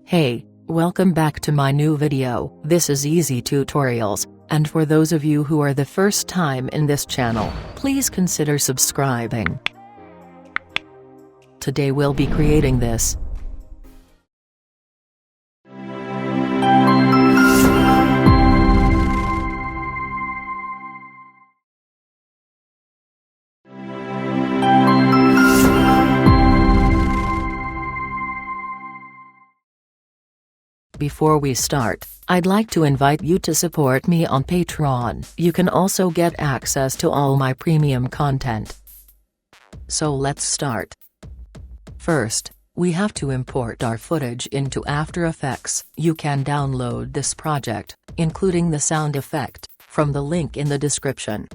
Hey, welcome back to my new video. This is Easy Tutorials, and for those of you who are the first time in this channel, please consider subscribing. Today we'll be creating this. Before we start, I'd like to invite you to support me on Patreon. You can also get access to all my premium content. So let's start. First, we have to import our footage into After Effects. You can download this project, including the sound effect, from the link in the description.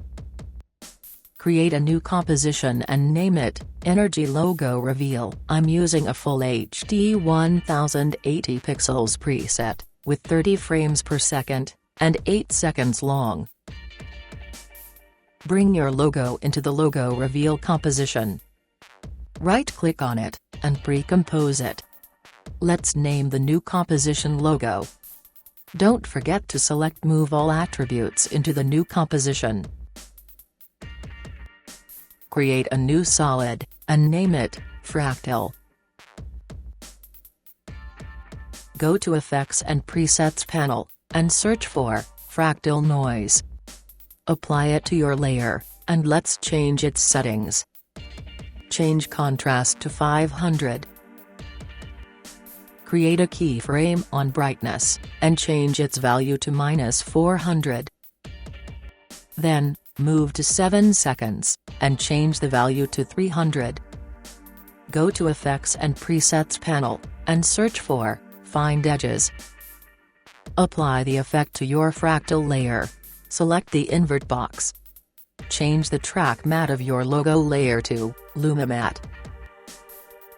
Create a new composition and name it Energy Logo Reveal. I'm using a Full HD 1080 pixels preset, with 30 frames per second, and 8 seconds long. Bring your logo into the Logo Reveal composition. Right-click on it, and pre-compose it. Let's name the new composition Logo. Don't forget to select Move All Attributes into the new composition. Create a new solid, and name it Fractal. Go to Effects and Presets panel, and search for Fractal Noise. Apply it to your layer, and let's change its settings. Change contrast to 500. Create a keyframe on brightness, and change its value to -400. Then, move to 7 seconds, and change the value to 300. Go to Effects and Presets panel, and search for Find Edges. Apply the effect to your fractal layer. Select the invert box. Change the track matte of your logo layer to Lumimatte.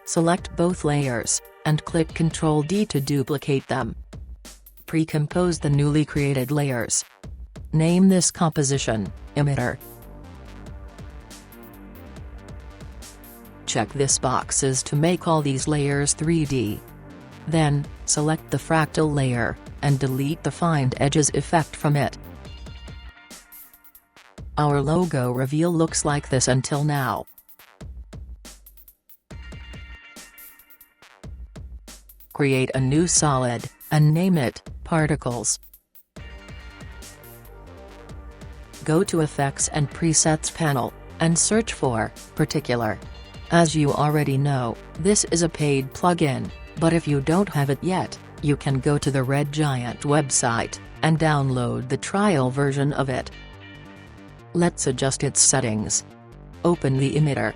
Select both layers, and click Ctrl-D to duplicate them. Pre-compose the newly created layers. Name this composition Emitter. Check this boxes to make all these layers 3D. Then, select the fractal layer, and delete the Find Edges effect from it. Our logo reveal looks like this until now. Create a new solid, and name it Particles. Go to Effects and Presets panel, and search for Particular. As you already know, this is a paid plugin, but if you don't have it yet, you can go to the Red Giant website, and download the trial version of it. Let's adjust its settings. Open the emitter,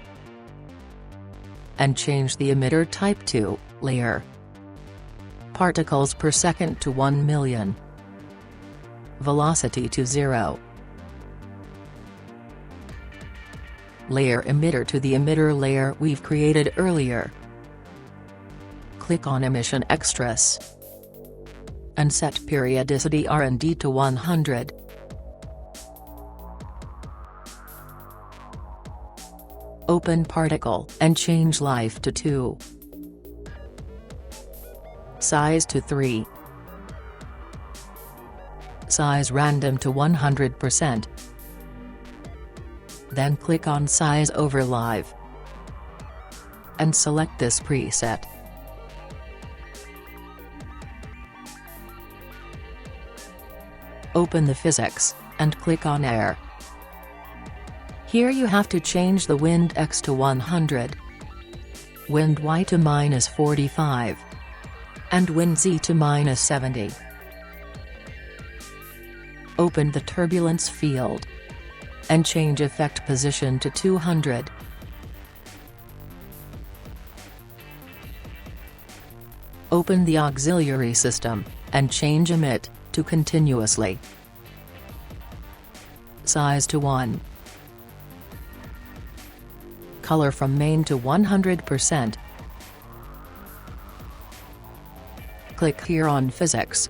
and change the emitter type to Layer. Particles per second to 1 million. Velocity to 0. Layer emitter to the emitter layer we've created earlier. Click on Emission Extras, and set periodicity R&D to 100. Open Particle, and change Life to 2. Size to 3. Size Random to 100%. Then click on Size over Live, and select this preset. Open the physics, and click on Air. Here you have to change the Wind X to 100, Wind Y to -45, and Wind Z to -70. Open the Turbulence field, and change Effect Position to 200. Open the Auxiliary System, and change Emit to Continuously. Size to 1. Color from Main to 100%. Click here on Physics.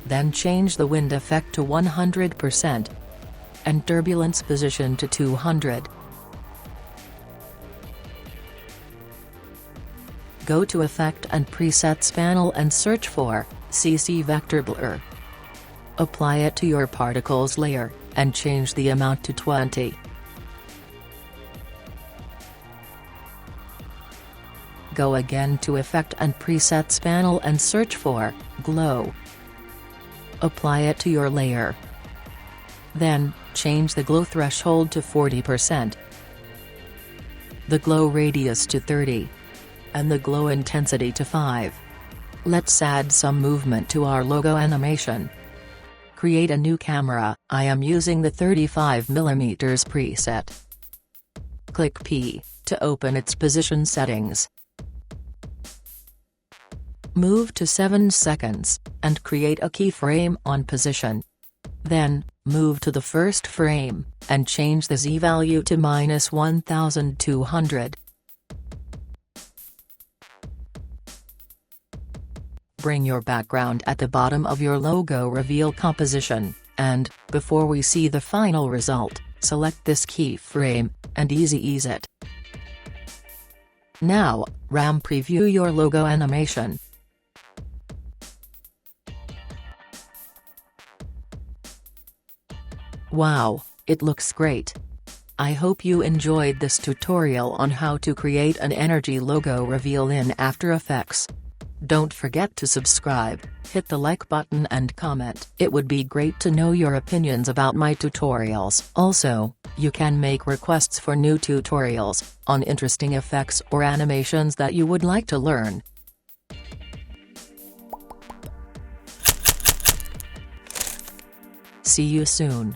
Then change the Wind Effect to 100%. And Turbulence Position to 200. Go to Effect and Presets panel and search for CC Vector Blur. Apply it to your particles layer, and change the amount to 20. Go again to Effect and Presets panel and search for Glow. Apply it to your layer. Then, change the glow threshold to 40%, the glow radius to 30, and the glow intensity to 5. Let's add some movement to our logo animation. Create a new camera. I am using the 35mm preset. Click P to open its position settings. Move to 7 seconds, and create a keyframe on position. Then, move to the first frame, and change the Z value to -1200. Bring your background at the bottom of your logo reveal composition, and, before we see the final result, select this keyframe, and ease it. Now, RAM preview your logo animation. Wow, it looks great. I hope you enjoyed this tutorial on how to create an energy logo reveal in After Effects. Don't forget to subscribe, hit the like button and comment. It would be great to know your opinions about my tutorials. Also, you can make requests for new tutorials on interesting effects or animations that you would like to learn. See you soon.